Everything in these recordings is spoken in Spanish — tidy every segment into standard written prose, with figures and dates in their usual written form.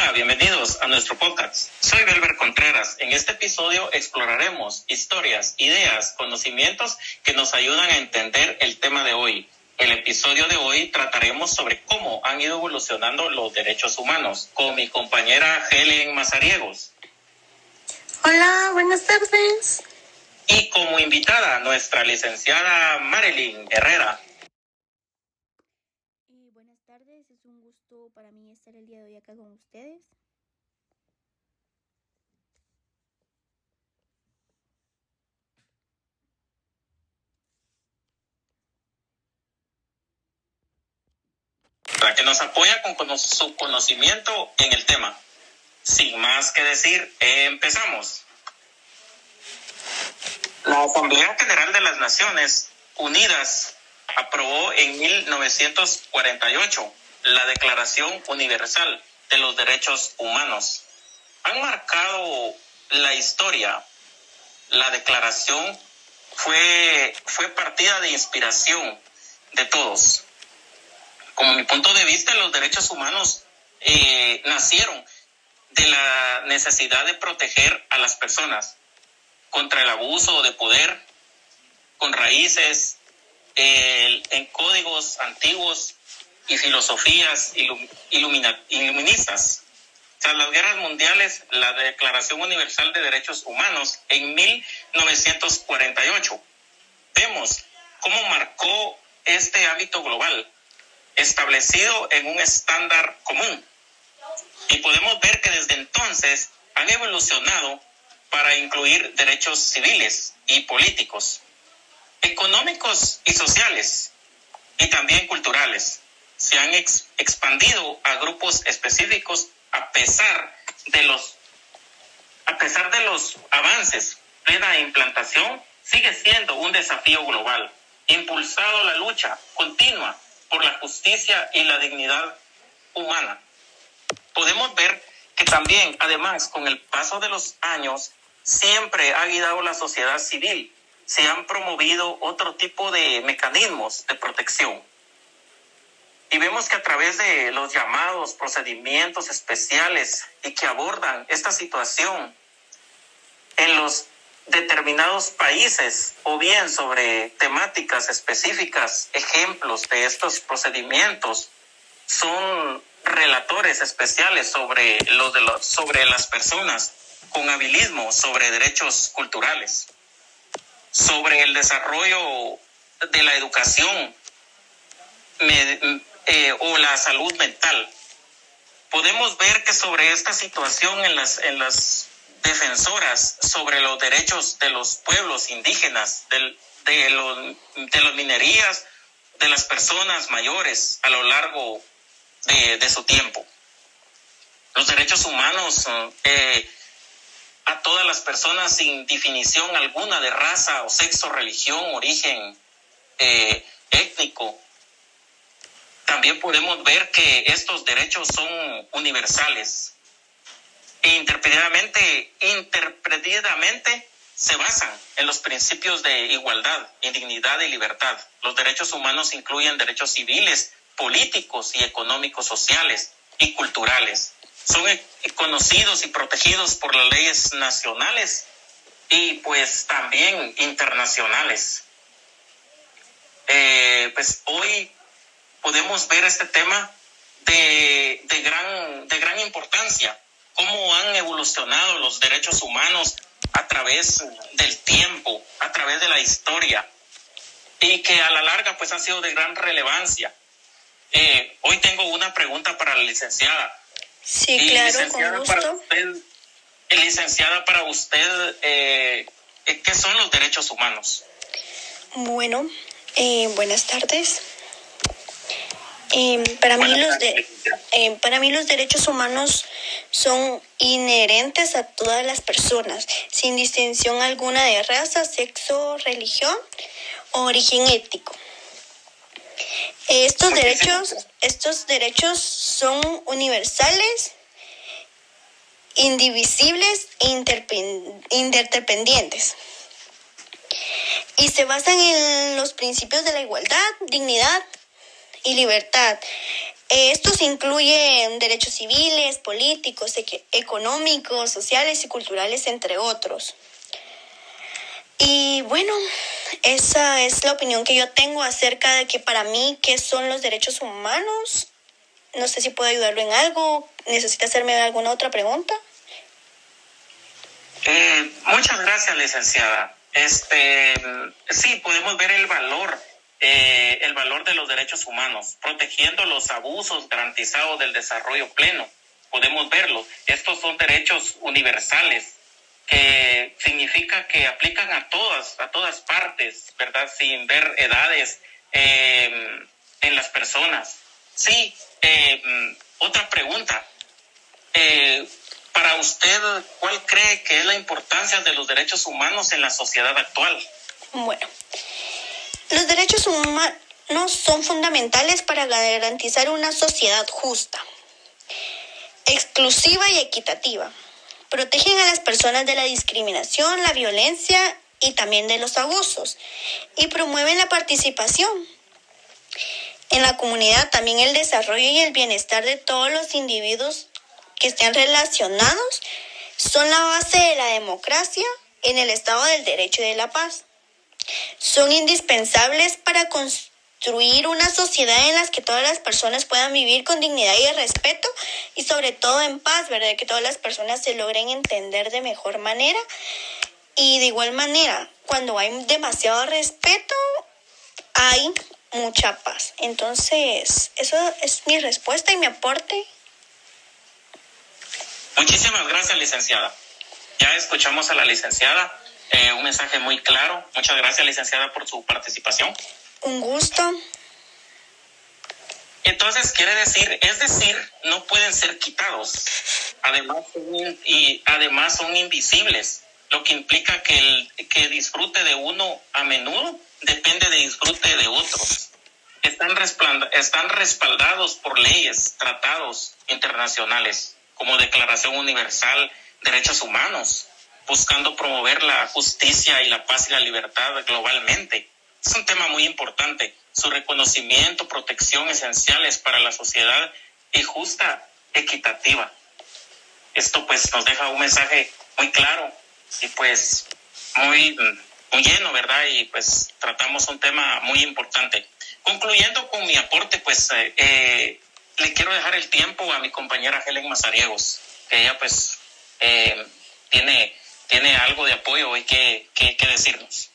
Hola, bienvenidos a nuestro podcast. Soy Belber Contreras. En este episodio exploraremos historias, ideas, conocimientos que nos ayudan a entender el tema de hoy. El episodio de hoy trataremos sobre cómo han ido evolucionando los derechos humanos con mi compañera Helen Mazariegos. Hola, buenas tardes. Y como invitada nuestra licenciada Marilyn Herrera. Buenas tardes, es un gusto para mí estar el día de hoy acá con ustedes. La que nos apoya con su conocimiento en el tema. Sin más que decir, empezamos. La Asamblea General de las Naciones Unidas aprobó en 1948 la Declaración Universal de los Derechos Humanos. Han marcado la historia. La declaración fue partida de inspiración de todos. Como mi punto de vista, los derechos humanos nacieron de la necesidad de proteger a las personas contra el abuso de poder, con raíces en códigos antiguos y filosofías iluministas. Tras las guerras mundiales, la Declaración Universal de Derechos Humanos en 1948. Vemos cómo marcó este hábito global, establecido en un estándar común. Y podemos ver que desde entonces han evolucionado para incluir derechos civiles y políticos, económicos y sociales, y también culturales. Se han expandido a grupos específicos a pesar de los avances. Plena implantación sigue siendo un desafío global, impulsado la lucha continua por la justicia y la dignidad humana. Podemos ver que también, además, con el paso de los años, siempre ha guiado la sociedad civil. Se han promovido otro tipo de mecanismos de protección. Y vemos que a través de los llamados procedimientos especiales y que abordan esta situación en los determinados países o bien sobre temáticas específicas, ejemplos de estos procedimientos son relatores especiales sobre las personas con habilismo, sobre derechos culturales, sobre el desarrollo de la educación o la salud mental. Podemos ver que sobre esta situación en las defensoras sobre los derechos de los pueblos indígenas, de las minerías, de las personas mayores a lo largo de su tiempo. Los derechos humanos a todas las personas sin definición alguna de raza o sexo, religión, origen étnico. También podemos ver que estos derechos son universales e interpretadamente se basan en los principios de igualdad, dignidad y libertad. Los derechos humanos incluyen derechos civiles, políticos y económicos, sociales y culturales. Son conocidos y protegidos por las leyes nacionales y pues también internacionales. Pues hoy podemos ver este tema de gran importancia, cómo han evolucionado los derechos humanos a través del tiempo, a través de la historia, y que a la larga pues han sido de gran relevancia. Hoy tengo una pregunta para la licenciada. Sí, claro, con gusto. Licenciada, para usted, ¿qué son los derechos humanos? Bueno, buenas tardes. Para mí los derechos humanos son inherentes a todas las personas, sin distinción alguna de raza, sexo, religión o origen étnico. Estos derechos son universales, indivisibles e interdependientes. Y se basan en los principios de la igualdad, dignidad y libertad. Estos incluyen derechos civiles, políticos, económicos, sociales y culturales, entre otros. Y bueno, esa es la opinión que yo tengo acerca de que para mí, ¿qué son los derechos humanos? No sé si puedo ayudarlo en algo. ¿Necesita hacerme alguna otra pregunta? Muchas gracias, licenciada. Sí, podemos ver el valor de los derechos humanos, protegiendo los abusos garantizados del desarrollo pleno. Podemos verlo. Estos son derechos universales, que significa que aplican a todas partes, ¿verdad? Sin ver edades en las personas. Sí, otra pregunta. Para usted, ¿cuál cree que es la importancia de los derechos humanos en la sociedad actual? Bueno, los derechos humanos son fundamentales para garantizar una sociedad justa, exclusiva y equitativa. Protegen a las personas de la discriminación, la violencia y también de los abusos, y promueven la participación en la comunidad, también el desarrollo y el bienestar de todos los individuos que estén relacionados. Son la base de la democracia en el Estado del Derecho y de la paz. Son indispensables para construir una sociedad en la que todas las personas puedan vivir con dignidad y respeto, y sobre todo en paz, ¿verdad? Que todas las personas se logren entender de mejor manera. Y de igual manera, cuando hay demasiado respeto, hay mucha paz. Entonces, eso es mi respuesta y mi aporte. Muchísimas gracias, licenciada. Ya escuchamos a la licenciada, un mensaje muy claro. Muchas gracias, licenciada, por su participación. Un gusto. Entonces, es decir, no pueden ser quitados. Además son invisibles, lo que implica que el disfrute de uno a menudo depende del disfrute de otros. Están respaldados por leyes, tratados internacionales, como Declaración Universal de Derechos Humanos, buscando promover la justicia y la paz y la libertad globalmente. Es un tema muy importante. Su reconocimiento, protección esenciales para la sociedad y justa, equitativa. Esto pues nos deja un mensaje muy claro y pues muy lleno, ¿verdad? Y pues tratamos un tema muy importante. Concluyendo con mi aporte, pues le quiero dejar el tiempo a mi compañera Helen Mazariegos, que ella pues tiene algo de apoyo y que decirnos.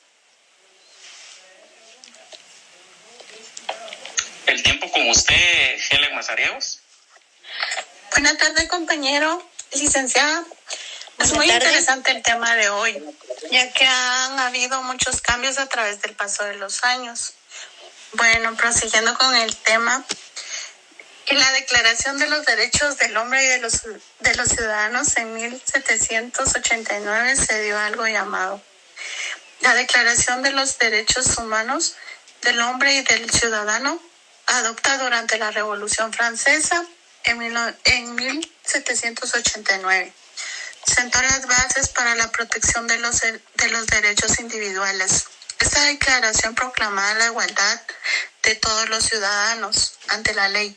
El tiempo con usted, Helen Mazariegos. Buenas tardes, compañero, licenciada. Es muy interesante el tema de hoy, ya que han habido muchos cambios a través del paso de los años. Bueno, prosiguiendo con el tema, en la Declaración de los Derechos del Hombre y de los Ciudadanos en 1789 se dio algo llamado la Declaración de los Derechos Humanos del Hombre y del Ciudadano, adoptada durante la Revolución Francesa en 1789. Sentó las bases para la protección de los derechos individuales. Esta declaración proclamaba la igualdad de todos los ciudadanos ante la ley,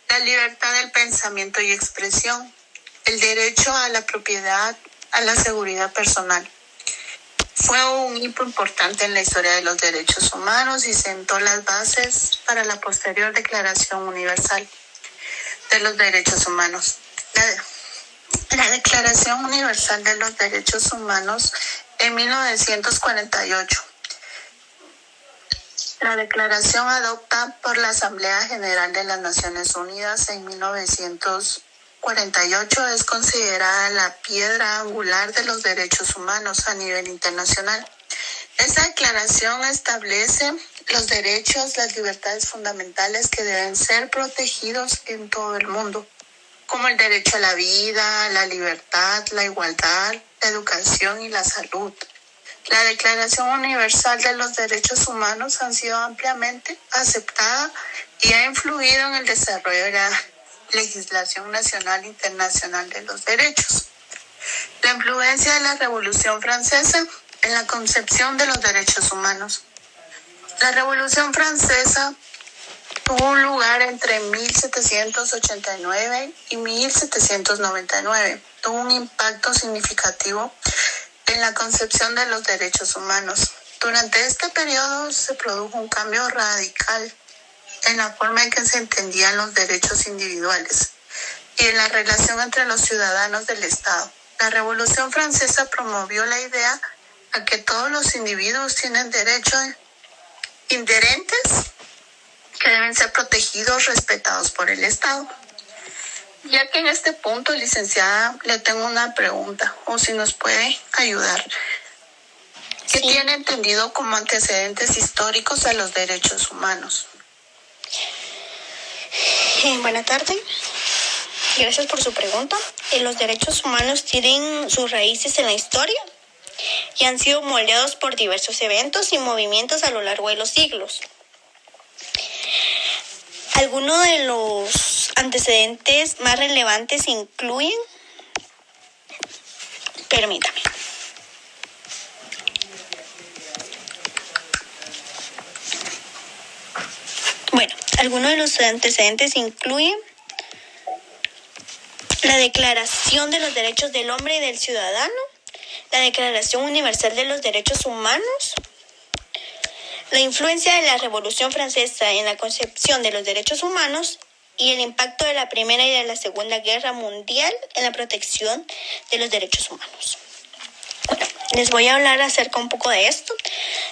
la libertad del pensamiento y expresión, el derecho a la propiedad, a la seguridad personal. Fue un hito importante en la historia de los derechos humanos y sentó las bases para la posterior Declaración Universal de los Derechos Humanos. La Declaración Universal de los Derechos Humanos en 1948. La declaración adoptada por la Asamblea General de las Naciones Unidas en 1948 es considerada la piedra angular de los derechos humanos a nivel internacional. Esta declaración establece los derechos, las libertades fundamentales que deben ser protegidos en todo el mundo, como el derecho a la vida, la libertad, la igualdad, la educación y la salud. La Declaración Universal de los Derechos Humanos ha sido ampliamente aceptada y ha influido en el desarrollo de la legislación nacional e internacional de los derechos. La influencia de la Revolución Francesa en la concepción de los derechos humanos. La Revolución Francesa tuvo lugar entre 1789 y 1799. Tuvo un impacto significativo en la concepción de los derechos humanos. Durante este periodo se produjo un cambio radical en la forma en que se entendían los derechos individuales y en la relación entre los ciudadanos del Estado. La Revolución Francesa promovió la idea a que todos los individuos tienen derechos inherentes que deben ser protegidos, respetados por el Estado. Ya que en este punto, licenciada, le tengo una pregunta, o si nos puede ayudar. ¿Qué tiene entendido como antecedentes históricos a los derechos humanos? Buenas tardes. Gracias por su pregunta. Los derechos humanos tienen sus raíces en la historia y han sido moldeados por diversos eventos y movimientos a lo largo de los siglos. Algunos de los antecedentes más relevantes incluyen, permítame, algunos de los antecedentes incluyen la Declaración de los Derechos del Hombre y del Ciudadano, la Declaración Universal de los Derechos Humanos, la influencia de la Revolución Francesa en la concepción de los derechos humanos y el impacto de la Primera y de la Segunda Guerra Mundial en la protección de los derechos humanos. Bueno, les voy a hablar acerca un poco de esto.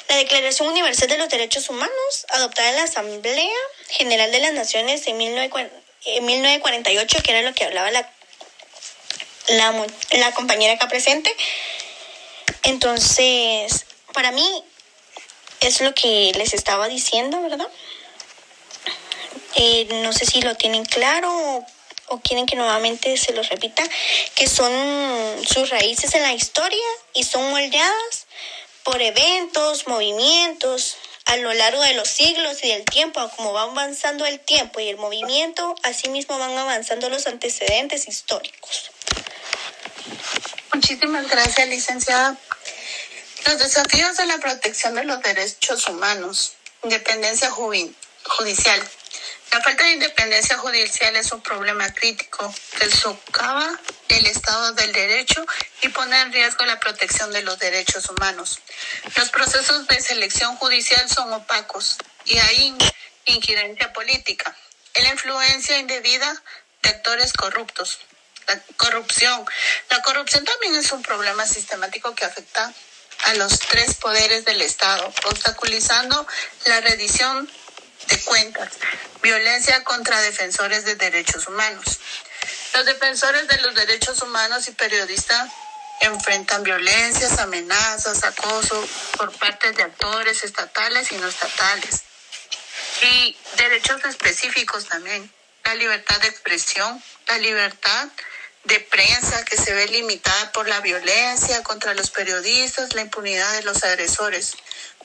La Declaración Universal de los Derechos Humanos, adoptada en la Asamblea General de las Naciones en 1948, que era lo que hablaba la compañera acá presente. Entonces, para mí, es lo que les estaba diciendo, ¿verdad? No sé si lo tienen claro o quieren que nuevamente se los repita, que son sus raíces en la historia y son moldeadas por eventos, movimientos a lo largo de los siglos y del tiempo. Como va avanzando el tiempo y el movimiento, así mismo van avanzando los antecedentes históricos. Muchísimas gracias, licenciada. Los desafíos de la protección de los derechos humanos. Independencia judicial. La falta de independencia judicial es un problema crítico que socava el Estado del Derecho y pone en riesgo la protección de los derechos humanos. Los procesos de selección judicial son opacos y hay injerencia política. La influencia indebida de actores corruptos. La corrupción. La corrupción también es un problema sistemático que afecta a los tres poderes del Estado, obstaculizando la rendición de cuentas. Violencia contra defensores de derechos humanos. Los defensores de los derechos humanos y periodistas enfrentan violencias, amenazas, acoso por parte de actores estatales y no estatales. Y derechos específicos también. La libertad de expresión, la libertad de prensa que se ve limitada por la violencia contra los periodistas, la impunidad de los agresores.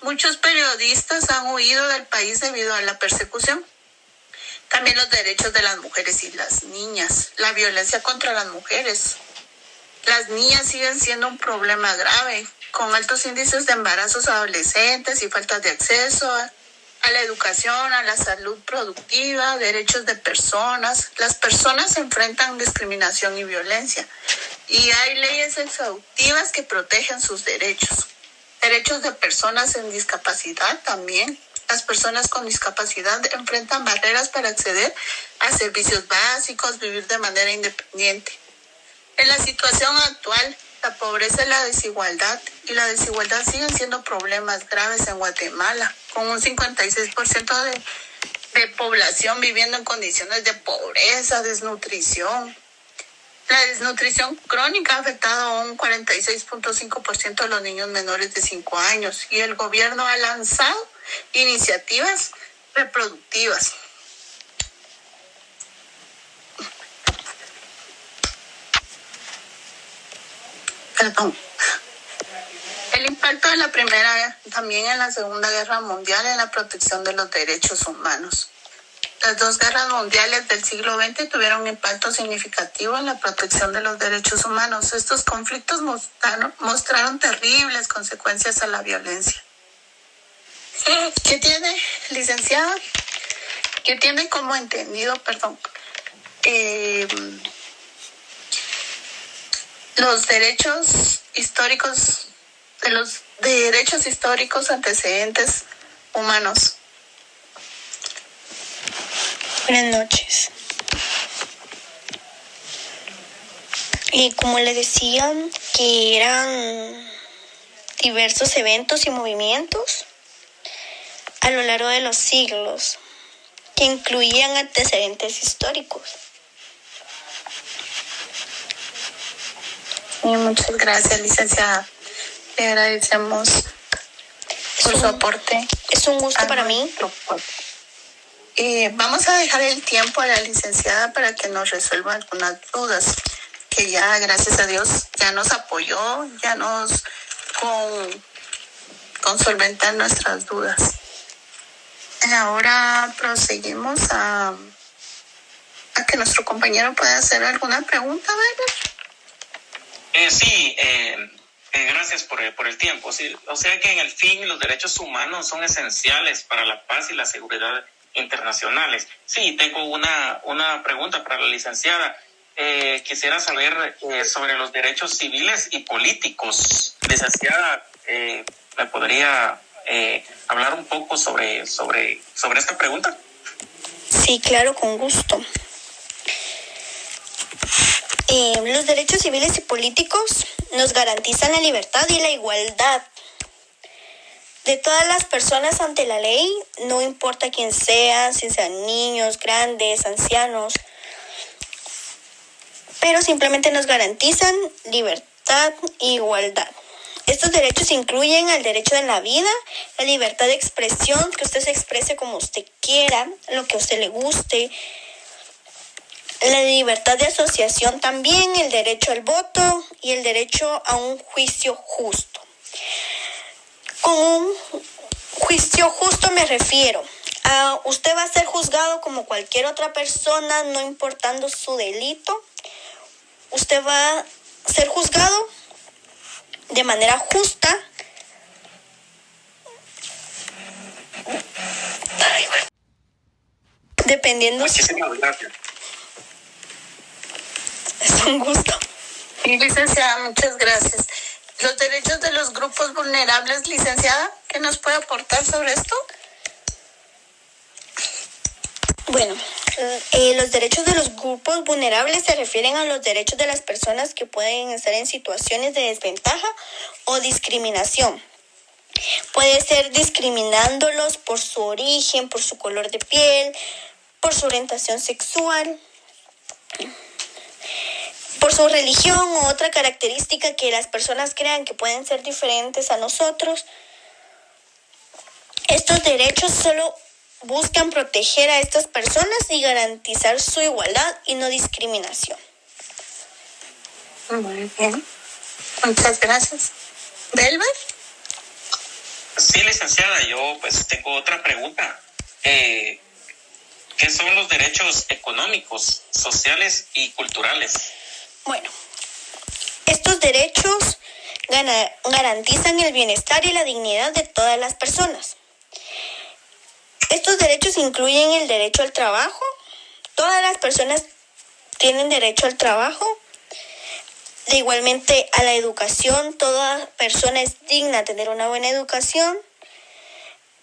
Muchos periodistas han huido del país debido a la persecución. También los derechos de las mujeres y las niñas, la violencia contra las mujeres. Las niñas siguen siendo un problema grave, con altos índices de embarazos adolescentes y falta de acceso a la educación, a la salud productiva, derechos de personas. Las personas se enfrentan discriminación y violencia y hay leyes exhaustivas que protegen sus derechos. Derechos de personas en discapacidad también. Las personas con discapacidad enfrentan barreras para acceder a servicios básicos, vivir de manera independiente. En la situación actual, la pobreza y la desigualdad siguen siendo problemas graves en Guatemala, con un 56% de población viviendo en condiciones de pobreza, desnutrición. La desnutrición crónica ha afectado a un 46.5% de los niños menores de 5 años y el gobierno ha lanzado iniciativas reproductivas. El impacto de la Primera, también en la Segunda Guerra Mundial, en la protección de los derechos humanos. Las dos guerras mundiales del siglo XX tuvieron un impacto significativo en la protección de los derechos humanos. Estos conflictos mostraron terribles consecuencias a la violencia. ¿Qué tiene, licenciada? que tiene como entendido, los derechos históricos, de los derechos históricos antecedentes humanos. Buenas noches. Y como le decían, que eran diversos eventos y movimientos a lo largo de los siglos que incluían antecedentes históricos. Y muchas gracias, licenciada. Le agradecemos por su aporte. Es un gusto para mí. Vamos a dejar el tiempo a la licenciada para que nos resuelva algunas dudas, que ya, gracias a Dios, ya nos apoyó, ya nos con solventar nuestras dudas. Ahora proseguimos a que nuestro compañero pueda hacer alguna pregunta, ¿verdad? Sí, gracias por el tiempo. Sí, o sea que en el fin los derechos humanos son esenciales para la paz y la seguridad internacionales. Sí, tengo una pregunta para la licenciada. Quisiera saber sobre los derechos civiles y políticos. Licenciada, ¿me podría hablar un poco sobre esta pregunta? Sí, claro, con gusto. Los derechos civiles y políticos nos garantizan la libertad y la igualdad de todas las personas ante la ley, no importa quién sean, si sean niños, grandes, ancianos, pero simplemente nos garantizan libertad e igualdad. Estos derechos incluyen el derecho de la vida, la libertad de expresión, que usted se exprese como usted quiera, lo que a usted le guste, la libertad de asociación también, el derecho al voto y el derecho a un juicio justo. Con un juicio justo me refiero a usted va a ser juzgado como cualquier otra persona, no importando su delito. Usted va a ser juzgado de manera justa. Dependiendo. Muchísimas gracias. Es un gusto. Sí, licenciada, muchas gracias. Los derechos de los grupos vulnerables, licenciada, ¿qué nos puede aportar sobre esto? Bueno, los derechos de los grupos vulnerables se refieren a los derechos de las personas que pueden estar en situaciones de desventaja o discriminación. Puede ser discriminándolos por su origen, por su color de piel, por su orientación sexual, por su religión u otra característica que las personas crean que pueden ser diferentes a nosotros. Estos derechos solo buscan proteger a estas personas y garantizar su igualdad y no discriminación. Muy bien. Muchas gracias. ¿Belver? Sí, licenciada, yo pues tengo otra pregunta. ¿Qué son los derechos económicos, sociales y culturales? Bueno, estos derechos garantizan el bienestar y la dignidad de todas las personas. Estos derechos incluyen el derecho al trabajo. Todas las personas tienen derecho al trabajo. Igualmente a la educación. Toda persona es digna de tener una buena educación.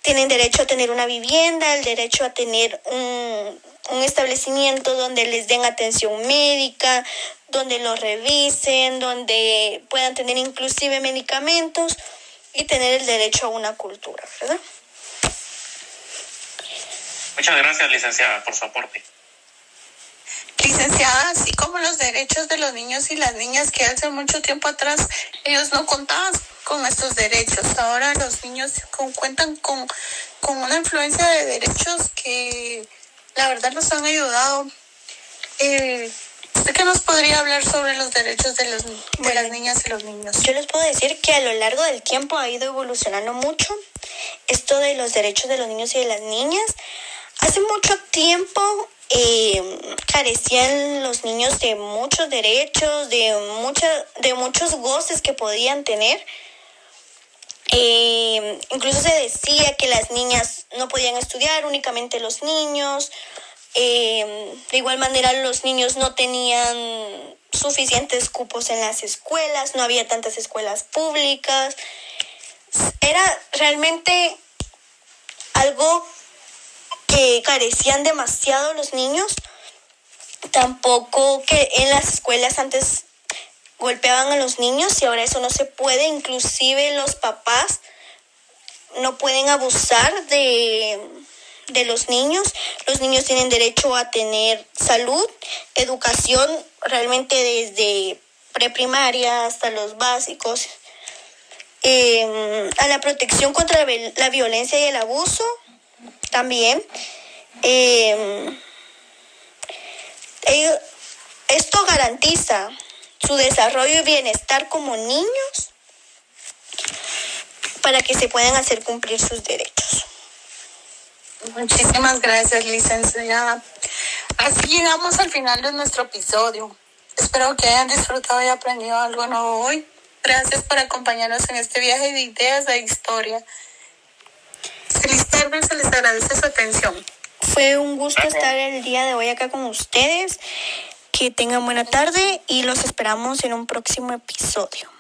Tienen derecho a tener una vivienda, el derecho a tener un establecimiento donde les den atención médica, donde los revisen, donde puedan tener inclusive medicamentos y tener el derecho a una cultura, ¿verdad? Muchas gracias, licenciada, por su aporte. Licenciada, así como los derechos de los niños y las niñas que hace mucho tiempo atrás ellos no contaban con estos derechos. Ahora los niños cuentan con una influencia de derechos que la verdad nos han ayudado. ¿Usted qué nos podría hablar sobre los derechos de las niñas y los niños? Yo les puedo decir que a lo largo del tiempo ha ido evolucionando mucho esto de los derechos de los niños y de las niñas. Hace mucho tiempo carecían los niños de muchos derechos, de muchos goces que podían tener. Incluso se decía que las niñas no podían estudiar, únicamente los niños. De igual manera, los niños no tenían suficientes cupos en las escuelas, no había tantas escuelas públicas. Era realmente algo que carecían demasiado los niños. Tampoco que en las escuelas antes golpeaban a los niños y ahora eso no se puede. Inclusive los papás no pueden abusar de los niños. Los niños tienen derecho a tener salud, educación, realmente desde preprimaria hasta los básicos. A la protección contra la violencia y el abuso también. Esto garantiza su desarrollo y bienestar como niños para que se puedan hacer cumplir sus derechos. Muchísimas gracias, licenciada. Así llegamos al final de nuestro episodio. Espero que hayan disfrutado y aprendido algo nuevo hoy. Gracias por acompañarnos en este viaje de ideas de historia. Feliz tarde, se les agradece su atención. Fue un gusto estar el día de hoy acá con ustedes. Que tengan buena tarde y los esperamos en un próximo episodio.